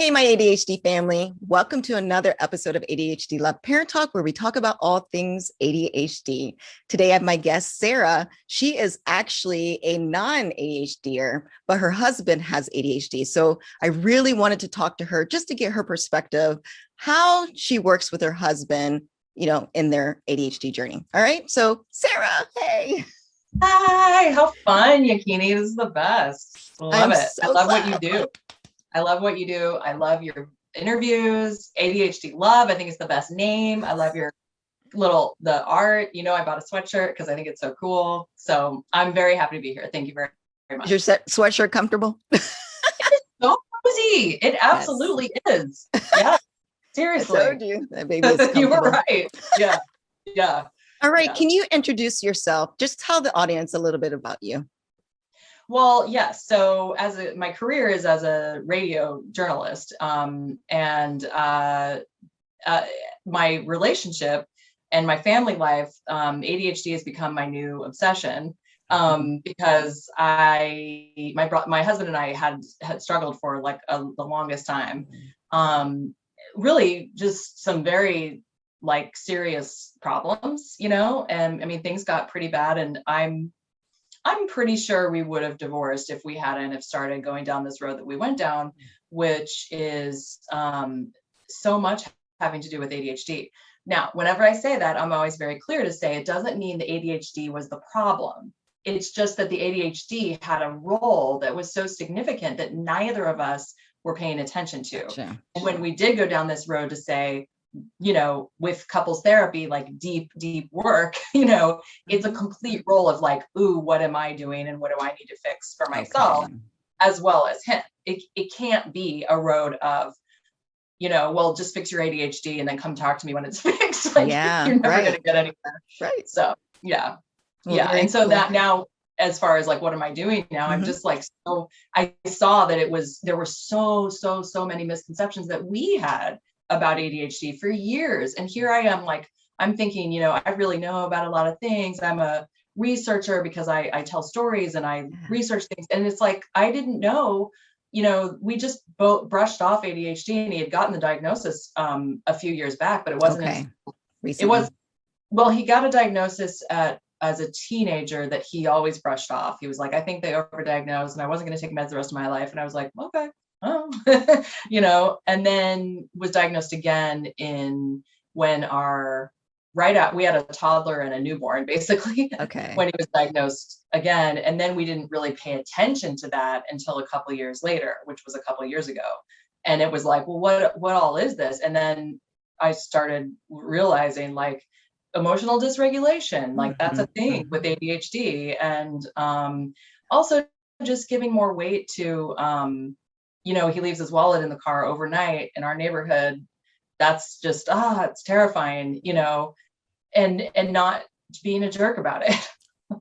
Hey, my ADHD family. Welcome to another episode of ADHD Love Parent Talk, where we talk about all things ADHD. Today, I have my guest, Sara. She is actually a non-ADHDer, but her husband has ADHD. So I really wanted to talk to her just to get her perspective, how she works with her husband, in their ADHD journey. All right. So Sara, hey. Hi, how fun, Yakini. This is the best. Love I'm it. I so love what glad. you do. I love what you do. I love your interviews. ADHD Love, I think it's the best name. I love your the art. I bought a sweatshirt because I think it's so cool. So I'm very happy to be here. Thank you very, very much. Is your sweatshirt comfortable? So cozy. It Yes. absolutely is. Yeah, seriously. I told you that baby is comfortable. You were right. Yeah. Yeah. All right. Yeah. Can you introduce yourself? Just tell the audience a little bit about you. Well, yes. So my career is as a radio journalist, and my relationship and my family life, ADHD has become my new obsession, because my husband and I had struggled for like the longest time. Really just some very like serious problems, and I mean, things got pretty bad, and I'm pretty sure we would have divorced if we hadn't have started going down this road that we went down, which is so much having to do with ADHD. Now, whenever I say that, I'm always very clear to say it doesn't mean the ADHD was the problem. It's just that the ADHD had a role that was so significant that neither of us were paying attention to. Gotcha. And when we did go down this road to say, with couples therapy, like deep work, it's a complete role of like, ooh, what am I doing and what do I need to fix for myself, as well as him. It can't be a road of, well, just fix your ADHD and then come talk to me when it's fixed. Like, you're never going to get anywhere. Right. So, yeah. Well, yeah. And so cool. That now, as far as like, what am I doing now? I'm just like, so I saw that there were so many misconceptions that we had about ADHD for years. And here I am, like, I'm thinking, I really know about a lot of things. I'm a researcher because I tell stories and I research things. And it's like, I didn't know, we just both brushed off ADHD, and he had gotten the diagnosis a few years back, but it wasn't, he got a diagnosis as a teenager that he always brushed off. He was like, I think they overdiagnosed and I wasn't going to take meds the rest of my life. And I was like, okay. Oh, and then was diagnosed again when we had a toddler and a newborn, basically. Okay. When he was diagnosed again. And then we didn't really pay attention to that until a couple of years later, which was a couple of years ago. And it was like, well, what all is this? And then I started realizing like emotional dysregulation, like that's a thing with ADHD. And also just giving more weight to, he leaves his wallet in the car overnight in our neighborhood. That's just, it's terrifying, and not being a jerk about it.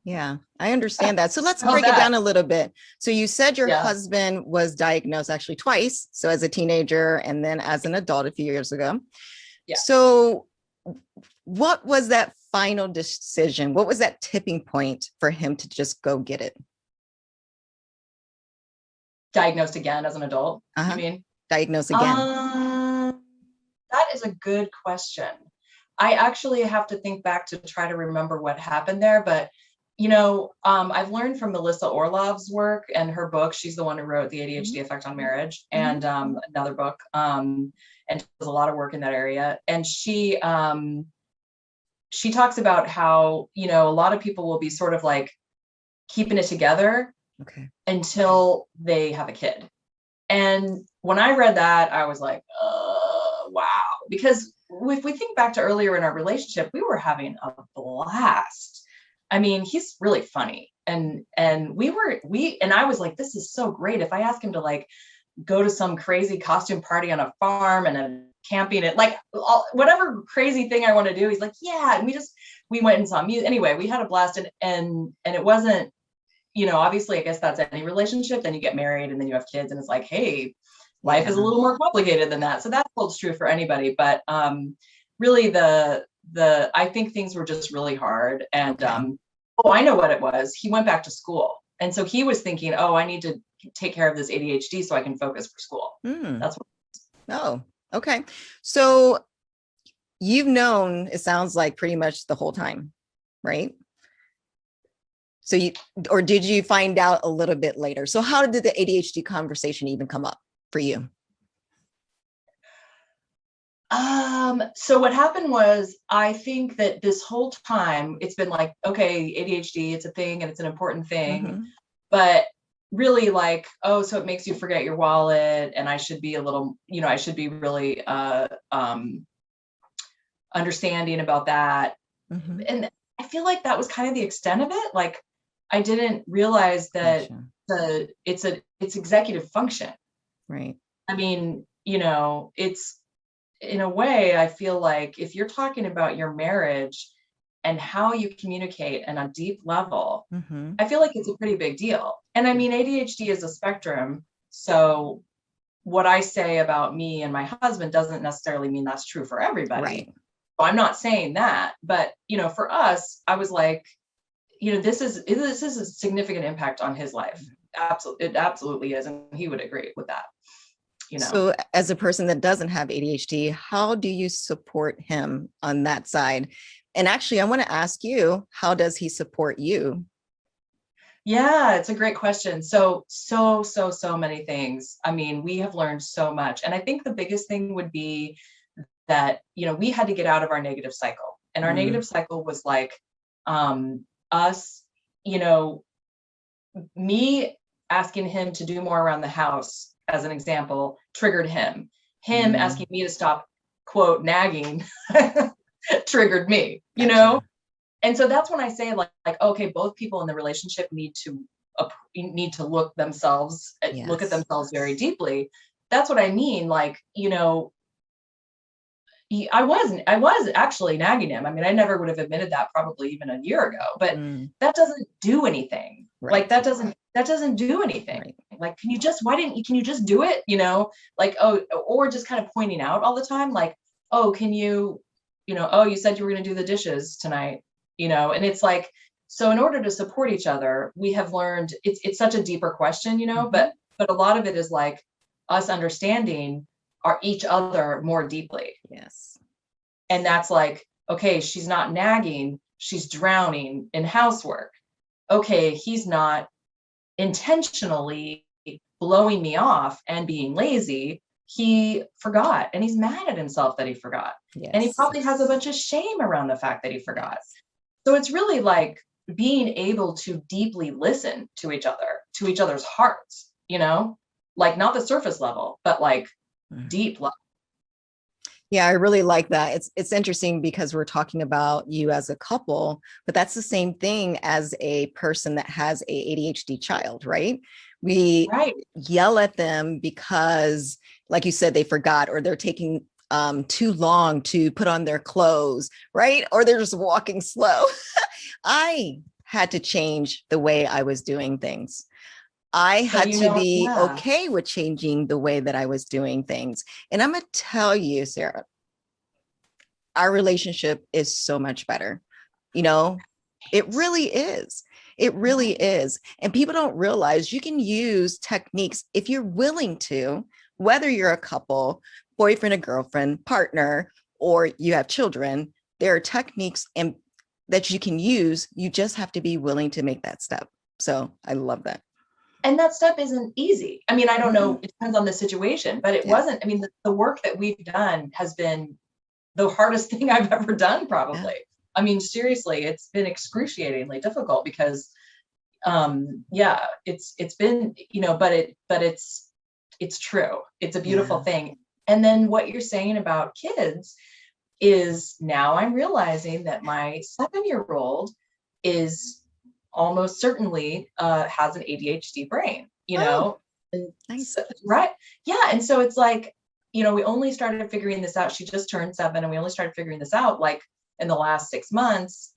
Yeah, I understand that. So let's break it down a little bit. So you said your husband was diagnosed actually twice. So as a teenager and then as an adult a few years ago. Yeah. So what was that final decision? What was that tipping point for him to just go get it? Diagnosed again as an adult? I mean, diagnosed again. That is a good question. I actually have to think back to try to remember what happened there, but I've learned from Melissa Orlov's work and her book. She's the one who wrote The ADHD Effect on Marriage, and another book, and does a lot of work in that area. And she talks about how, a lot of people will be sort of like keeping it together until they have a kid. And when I read that, I was like, wow. Because if we think back to earlier in our relationship, we were having a blast. I mean, he's really funny. And I was like, this is so great. If I ask him to like go to some crazy costume party on a farm and a camping it, like whatever crazy thing I want to do, he's like, yeah. And we went and saw music. Anyway, we had a blast, and it wasn't, obviously, I guess that's any relationship. Then you get married and then you have kids, and it's like, hey, life is a little more complicated than that. So that holds true for anybody. But really, I think things were just really hard. And I know what it was. He went back to school, and so he was thinking, oh, I need to take care of this ADHD so I can focus for school. That's what. Oh, okay. So you've known, it sounds like, pretty much the whole time, right? So or did you find out a little bit later? So how did the ADHD conversation even come up for you? So what happened was, I think that this whole time it's been like, okay, ADHD, it's a thing and it's an important thing, Mm-hmm. but really like, oh, so it makes you forget your wallet, and I should be a little, I should be really understanding about that. Mm-hmm. And I feel like that was kind of the extent of it. Like, I didn't realize that Gotcha. it's executive function. Right. I mean, it's, in a way, I feel like if you're talking about your marriage and how you communicate on a deep level, Mm-hmm. I feel like it's a pretty big deal. And I mean, ADHD is a spectrum. So what I say about me and my husband doesn't necessarily mean that's true for everybody. Right. So I'm not saying that, but for us, I was like, this is a significant impact on his life. Absolutely, it absolutely is, and he would agree with that. So as a person that doesn't have ADHD, how do you support him on that side? And actually, I want to ask you, how does he support you? Yeah, it's a great question. So many things. I mean, we have learned so much. And I think the biggest thing would be that, we had to get out of our negative cycle. And our negative cycle was like, us, me asking him to do more around the house, as an example, triggered him. Him asking me to stop, quote, nagging, triggered me, Gotcha. And so that's when I say like, okay, both people in the relationship need to look look at Yes. themselves very deeply. That's what I mean. Like, I was actually nagging him. I mean, I never would have admitted that probably even a year ago, but that doesn't do anything. Right. Like that doesn't do anything. Right. Like, can you just do it? Like, oh, or just kind of pointing out all the time, like, oh, can you, oh, you said you were going to do the dishes tonight, and it's like, so in order to support each other, we have learned it's such a deeper question, but a lot of it is like us understanding each other more deeply. Yes. And that's like, okay, she's not nagging, she's drowning in housework. Okay, he's not intentionally blowing me off and being lazy. He forgot, and he's mad at himself that he forgot. Yes. And he probably has a bunch of shame around the fact that he forgot. Yes. So it's really like being able to deeply listen to each other, to each other's hearts, like not the surface level, but like deep level. Yeah, I really like that. It's interesting because we're talking about you as a couple, but that's the same thing as a person that has a ADHD child, right? We yell at them because, like you said, they forgot, or they're taking too long to put on their clothes, right? Or they're just walking slow. I had to change the way I was doing things. I had to be okay with changing the way that I was doing things. And I'm going to tell you, Sara, our relationship is so much better. It really is. It really is. And people don't realize you can use techniques if you're willing to, whether you're a couple, boyfriend, a girlfriend, partner, or you have children. There are techniques that you can use. You just have to be willing to make that step. So I love that. And that step isn't easy. I mean, I don't know, it depends on the situation, but it wasn't. I mean, the work that we've done has been the hardest thing I've ever done, probably. I mean, seriously, it's been excruciatingly difficult because, it's been, but it's true. It's a beautiful thing. And then what you're saying about kids is, now I'm realizing that my 7-year-old is almost certainly has an ADHD brain, and nice. Right. Yeah. And so it's like, we only started figuring this out. She just turned 7, and we only started figuring this out like in the last 6 months,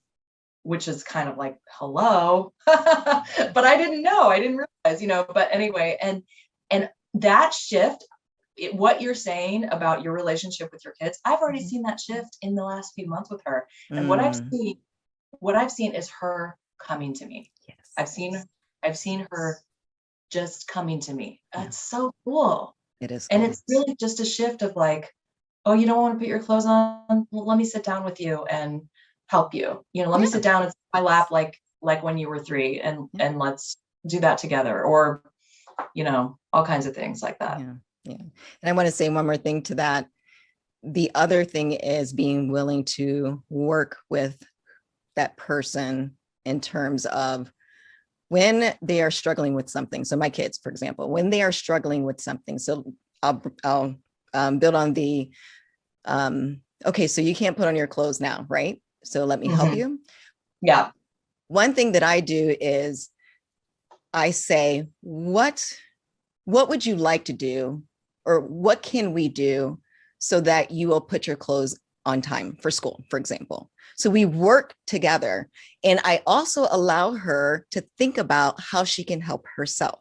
which is kind of like, hello. But I didn't know, I didn't realize, but anyway, and that shift, what you're saying about your relationship with your kids, I've already seen that shift in the last few months with her. And what I've seen is her coming to me. Yes. I've seen her just coming to me. That's so cool. It is And cool. it's really just a shift of like, oh, you don't want to put your clothes on? Well, let me sit down with you and help you. Let me sit down and sit in my lap like when you were 3 and let's do that together. Or, all kinds of things like that. Yeah. Yeah. And I want to say one more thing to that. The other thing is being willing to work with that person in terms of when they are struggling with something. So my kids, for example, when they are struggling with something, so I'll build on the, okay, so you can't put on your clothes now, right? So let me help you. Yeah. One thing that I do is I say, what would you like to do? Or what can we do so that you will put your clothes on time for school, for example? So we work together. And I also allow her to think about how she can help herself,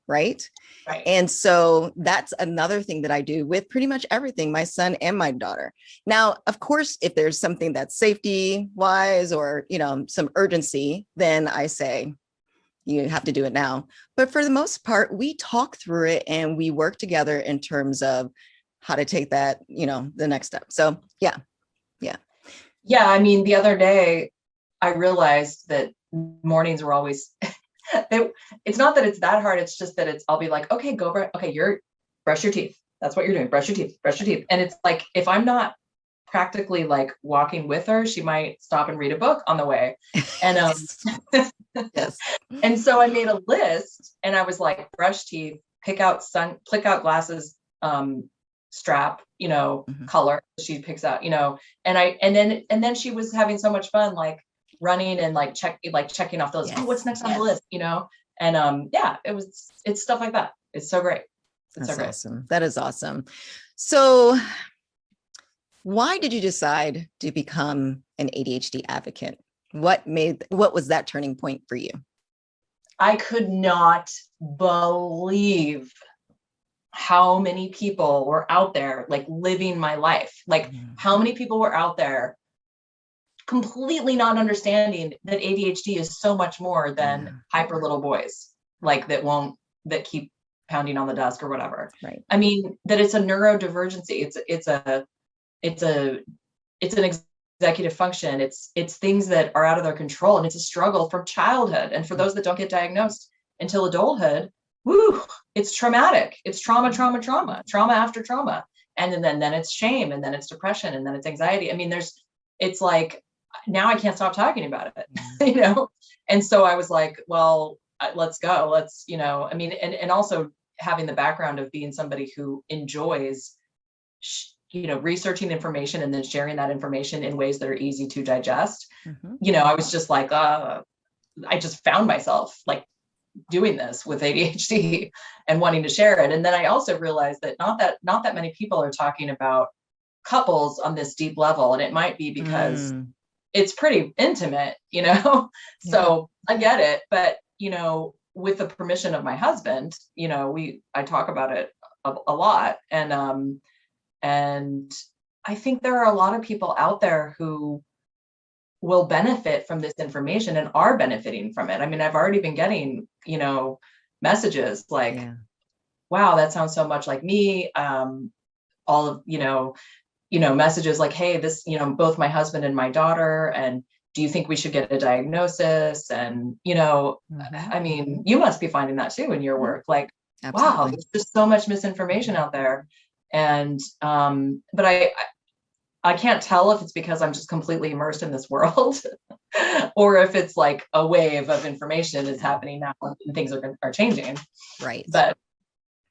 right? Right. And so that's another thing that I do with pretty much everything, my son and my daughter. Now, of course, if there's something that's safety wise or, some urgency, then I say, you have to do it now. But for the most part, we talk through it and we work together in terms of how to take that, the next step. So yeah. Yeah. I mean, the other day I realized that mornings were always, it's not that it's that hard. It's just that I'll be like, okay, you're brush your teeth. That's what you're doing. Brush your teeth. And it's like, if I'm not practically like walking with her, she might stop and read a book on the way. And, yes. And so I made a list and I was like, brush teeth, pick out glasses, strap, color she picks out, and then she was having so much fun, like running and checking off those, what's next on the list, and it's stuff like that. It's so great. That's awesome. That is awesome. So why did you decide to become an ADHD advocate? What was that turning point for you? I could not believe how many people were out there like living my life. Like how many people were out there completely not understanding that ADHD is so much more than hyper little boys, like that keep pounding on the desk or whatever. Right. I mean, that it's a neurodivergency. It's an executive function. It's things that are out of their control, and it's a struggle from childhood. And for those that don't get diagnosed until adulthood, it's traumatic. It's trauma after trauma. And then it's shame, and then it's depression, and then it's anxiety. I mean, it's like, now I can't stop talking about it, And so I was like, well, let's go. Let's, I mean, and also having the background of being somebody who enjoys, researching information and then sharing that information in ways that are easy to digest. I was just like, I just found myself like doing this with ADHD and wanting to share it. And then I also realized that not that many people are talking about couples on this deep level. And it might be because it's pretty intimate, so I get it. But, with the permission of my husband, I talk about it a lot. And I think there are a lot of people out there who will benefit from this information and are benefiting from it. I mean, I've already been getting, messages like, wow, that sounds so much like me. All of, messages like, hey, this, both my husband and my daughter, and do you think we should get a diagnosis? And, I mean, you must be finding that too in your work. Like, absolutely. Wow, there's just so much misinformation out there. And, but I can't tell if it's because I'm just completely immersed in this world or if it's like a wave of information is happening now and things are changing. Right. But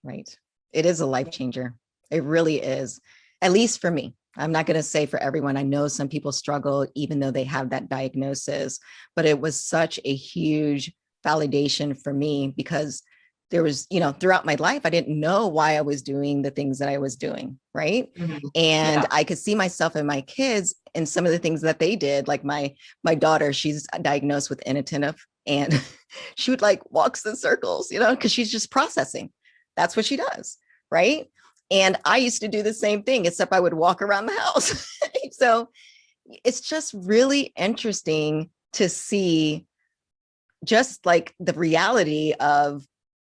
right. It is a life changer. It really is. At least for me. I'm not going to say for everyone. I know some people struggle even though they have that diagnosis, but it was such a huge validation for me because there was, throughout my life, I didn't know why I was doing the things that I was doing. Right. And I could see myself and my kids and some of the things that they did. Like my daughter, she's diagnosed with inattentive, and she would like walks in circles, because she's just processing. That's what she does. Right. And I used to do the same thing, except I would walk around the house. So it's just really interesting to see just like the reality of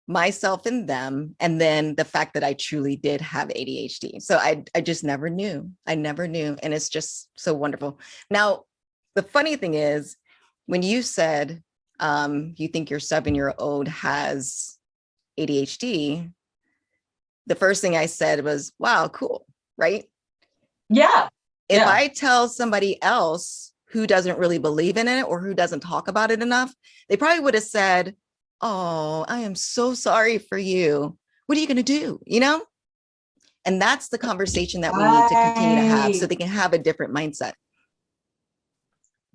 myself and them, and then the fact that I truly did have ADHD. So I just never knew. I never knew. And it's just so wonderful. Now, the funny thing is, when you said you think your 7-year-old has ADHD, the first thing I said was, wow, cool, right? Yeah. If I tell somebody else who doesn't really believe in it or who doesn't talk about it enough, they probably would have said, oh, I am so sorry for you. What are you going to do? You know? And that's the conversation that we need to continue to have so they can have a different mindset.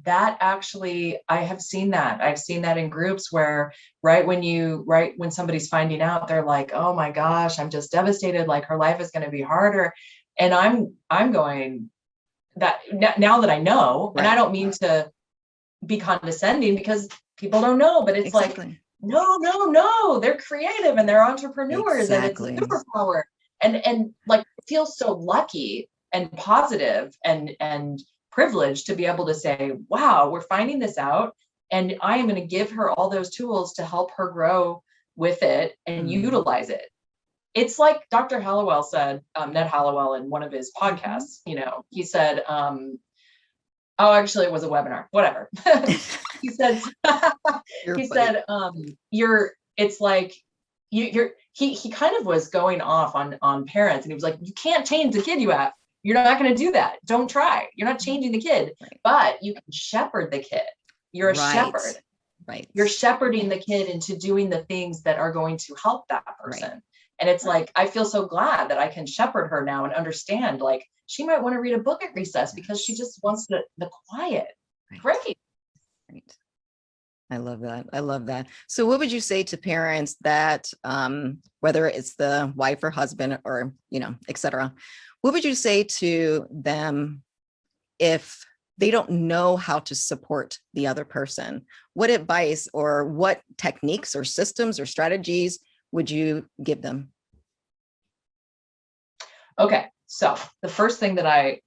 That actually, I have seen that. I've seen that in groups where when somebody's finding out, they're like, oh my gosh, I'm just devastated. Like her life is going to be harder. And I'm going that now that I know, and I don't mean to be condescending because people don't know, but it's like, no, they're creative and they're entrepreneurs and it's a superpower. And like, it feels so lucky and positive and privileged to be able to say, wow, we're finding this out. And I am going to give her all those tools to help her grow with it and utilize it. It's like Dr. Hallowell said, Ned Hallowell in one of his podcasts, he said, actually it was a webinar, whatever. He said, it's like, he kind of was going off on parents, and he was like, you can't change the kid you have. You're not going to do that. Don't try. You're not changing the kid, but you can shepherd the kid. You're a shepherd. Right. You're shepherding the kid into doing the things that are going to help that person. Right. And it's like, I feel so glad that I can shepherd her now and understand, like, she might want to read a book at recess because she just wants the quiet. Right. Great. I love that. I love that. So what would you say to parents that, whether it's the wife or husband or, et cetera, what would you say to them if they don't know how to support the other person? What advice or what techniques or systems or strategies would you give them? Okay. So the first thing that I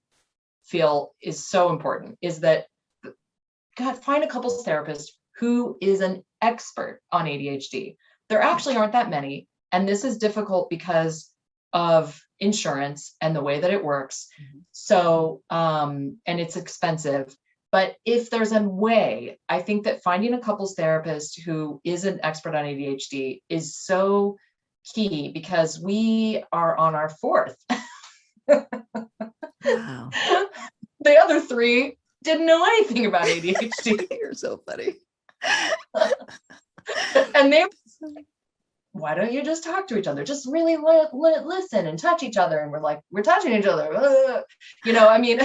feel is so important is that, God, find a couples therapist who is an expert on ADHD. There actually aren't that many. And this is difficult because of insurance and the way that it works. So, and it's expensive. But if there's a way, I think that finding a couples therapist who is an expert on ADHD is so key, because we are on our fourth. Wow. The other three didn't know anything about ADHD. You're so funny. And they, why don't you just talk to each other? Just really listen and touch each other. And we're like, we're touching each other. I mean,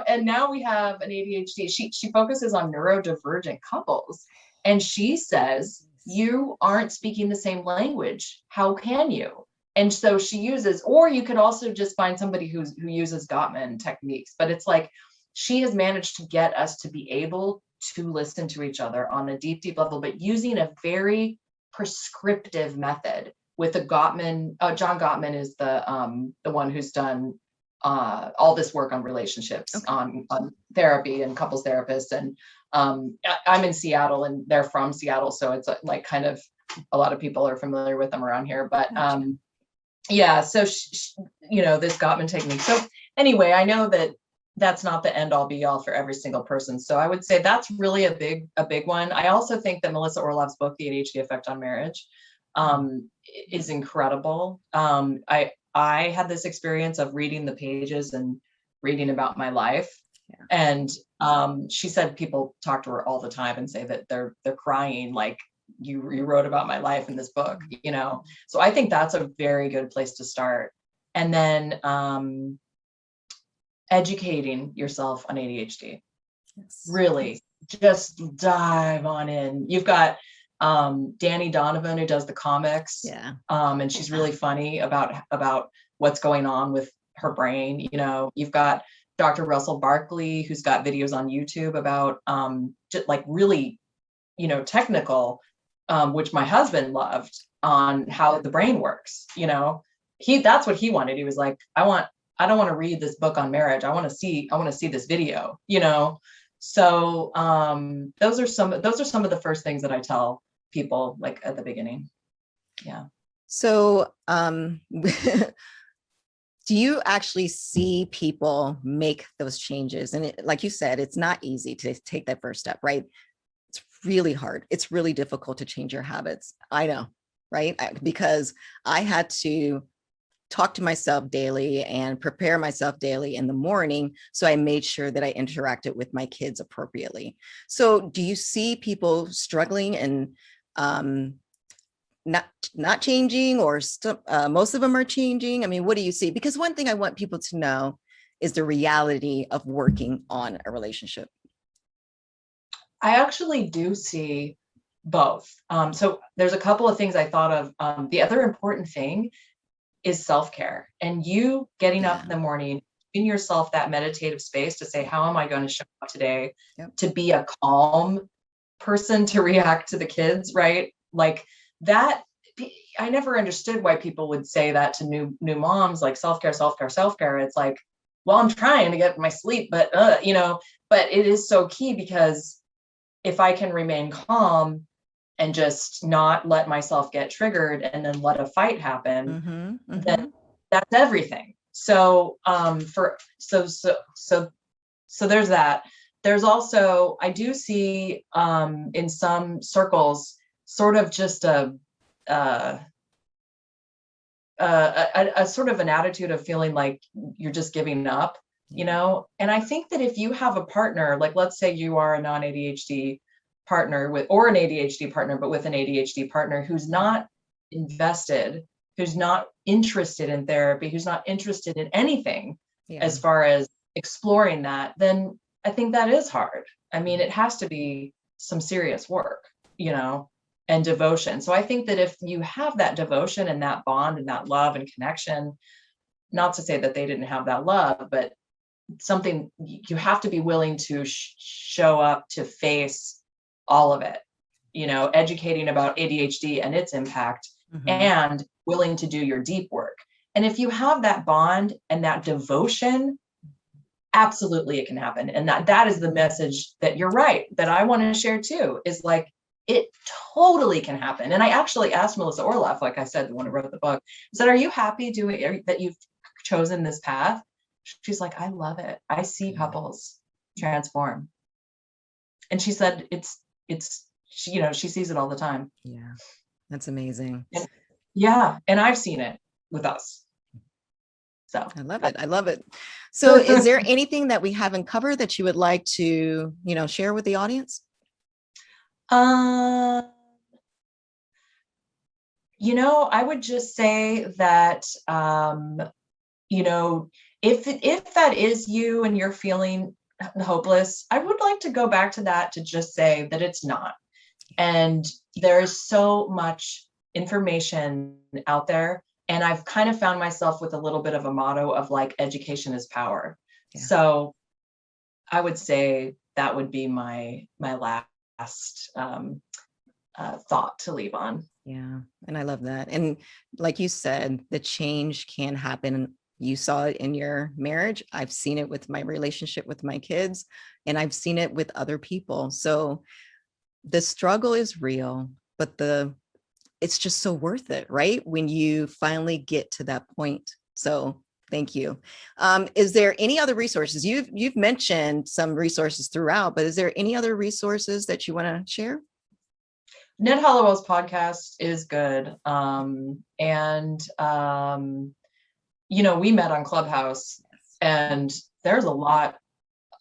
and now we have an ADHD. She focuses on neurodivergent couples. And she says, you aren't speaking the same language. How can you? And so she uses, or you could also just find somebody who uses Gottman techniques. But it's like, she has managed to get us to be able to listen to each other on a deep, deep level, but using a very prescriptive method with a Gottman. John Gottman is the one who's done all this work on relationships, on therapy and couples therapists. And I'm in Seattle and they're from Seattle. So it's like kind of a lot of people are familiar with them around here, but so this Gottman technique. So anyway, I know that that's not the end all be all for every single person. So I would say that's really a big one. I also think that Melissa Orlov's book, The ADHD Effect on Marriage, is incredible. I had this experience of reading the pages and reading about my life. Yeah. And she said people talk to her all the time and say that they're crying, like, you wrote about my life in this book, So I think that's a very good place to start. And then educating yourself on ADHD. Yes. Really, just dive on in. You've got Danny Donovan, who does the comics. Yeah. And she's really funny about what's going on with her brain. You've got Dr. Russell Barkley, who's got videos on YouTube about just like really, technical, which my husband loved, on how the brain works. That's what he wanted. He was like, I don't want to read this book on marriage. I want to see this video, So those are some of the first things that I tell people like at the beginning. Yeah. So, do you actually see people make those changes? And like you said, it's not easy to take that first step, right? It's really hard. It's really difficult to change your habits. I know, right? Because I had to talk to myself daily and prepare myself daily in the morning. So I made sure that I interacted with my kids appropriately. So do you see people struggling and not changing, or most of them are changing? I mean, what do you see? Because one thing I want people to know is the reality of working on a relationship. I actually do see both. So there's a couple of things I thought of. The other important thing is self-care, and you getting up in the morning, giving yourself that meditative space to say, how am I going to show up today to be a calm person to react to the kids, right? Like that. I never understood why people would say that to new moms, like self-care, self-care, self-care. It's like, well, I'm trying to get my sleep, but but it is so key, because if I can remain calm and just not let myself get triggered and then let a fight happen, then that's everything. So so there's that. There's also, I do see in some circles sort of just a sort of an attitude of feeling like you're just giving up, and I think that if you have a partner, like let's say you are a non-ADHD partner or an ADHD partner, but with an ADHD partner who's not invested, who's not interested in therapy, who's not interested in anything as far as exploring that, then I think that is hard. I mean, it has to be some serious work, and devotion. So I think that if you have that devotion and that bond and that love and connection, not to say that they didn't have that love, but something, you have to be willing to show up to face all of it, educating about ADHD and its impact, and willing to do your deep work. And if you have that bond and that devotion, absolutely it can happen. And that is the message that you're right, that I want to share too, is like, it totally can happen. And I actually asked Melissa Orloff, like I said, the one who wrote the book, I said, are you happy that you've chosen this path? She's like, I love it. I see couples transform. And she said, she sees it all the time. Yeah. That's amazing. And I've seen it with us. So I love it. I love it. So is there anything that we haven't covered that you would like to, share with the audience? I would just say that, if that is you and you're feeling hopeless, I would like to go back to that, to just say that it's not. And there is so much information out there. And I've kind of found myself with a little bit of a motto of like, education is power. Yeah. So I would say that would be my last thought to leave on. Yeah. And I love that. And like you said, the change can happen. You saw it in your marriage. I've seen it with my relationship with my kids, and I've seen it with other people. So the struggle is real, but it's just so worth it, right? When you finally get to that point. So thank you. Is there any other resources? You've mentioned some resources throughout, but is there any other resources that you want to share? Ned Hallowell's podcast is good. We met on Clubhouse, and there's a lot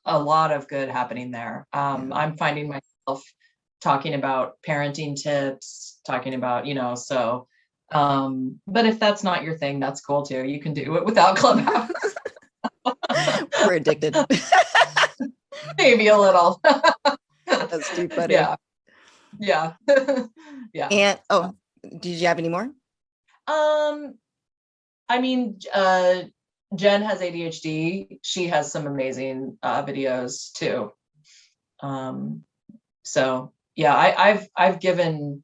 of good happening there. I'm finding myself talking about parenting tips, talking about, but if that's not your thing, that's cool too. You can do it without Clubhouse. We're addicted. Maybe a little. That's too funny. Yeah. Yeah. And did you have any more? Jenn Has ADHD. She has some amazing videos too. So yeah, I've given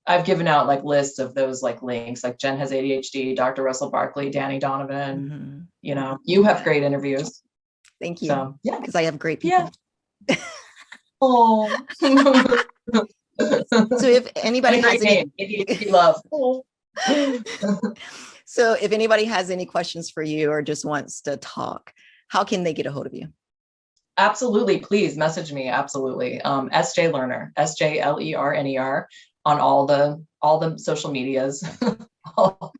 out like lists of those like links, like Jenn Has ADHD, Dr. Russell Barkley, Danny Donovan. You have great interviews. Thank you. So yeah, because I have great people. Yeah. Oh. So if anybody has any ADHD love. So if anybody has any questions for you or just wants to talk, how can they get a hold of you? Absolutely. Please message me. Absolutely. SJ Lerner, SJLERNER on all the social medias, all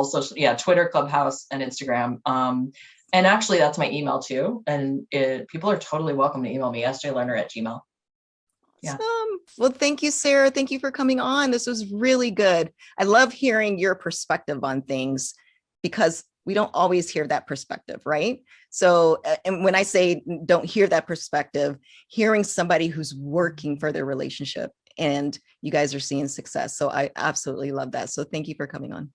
social, yeah, Twitter, Clubhouse, and Instagram. And actually that's my email too. And people are totally welcome to email me, sjlerner@gmail. Yeah. Well, thank you, Sarah. Thank you for coming on. This was really good. I love hearing your perspective on things because we don't always hear that perspective, right? So, and when I say don't hear that perspective, hearing somebody who's working for their relationship and you guys are seeing success. So I absolutely love that. So thank you for coming on.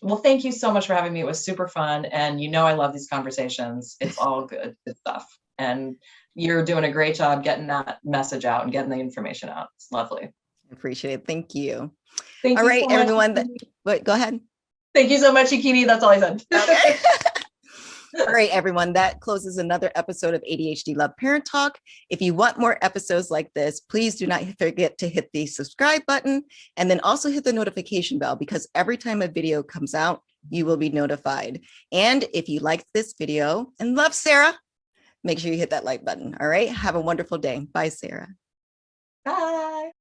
Well, thank you so much for having me. It was super fun. And I love these conversations. It's all good stuff. And you're doing a great job getting that message out and getting the information out. It's lovely. I appreciate it. Thank you. Thank all you right, so everyone. But go ahead. Thank you so much, Ikini. That's all I said. Okay. All right, everyone, that closes another episode of ADHD Love Parent Talk. If you want more episodes like this, please do not forget to hit the subscribe button and then also hit the notification bell because every time a video comes out, you will be notified. And if you liked this video and love Sarah, make sure you hit that like button. All right, have a wonderful day. Bye, Sarah. Bye.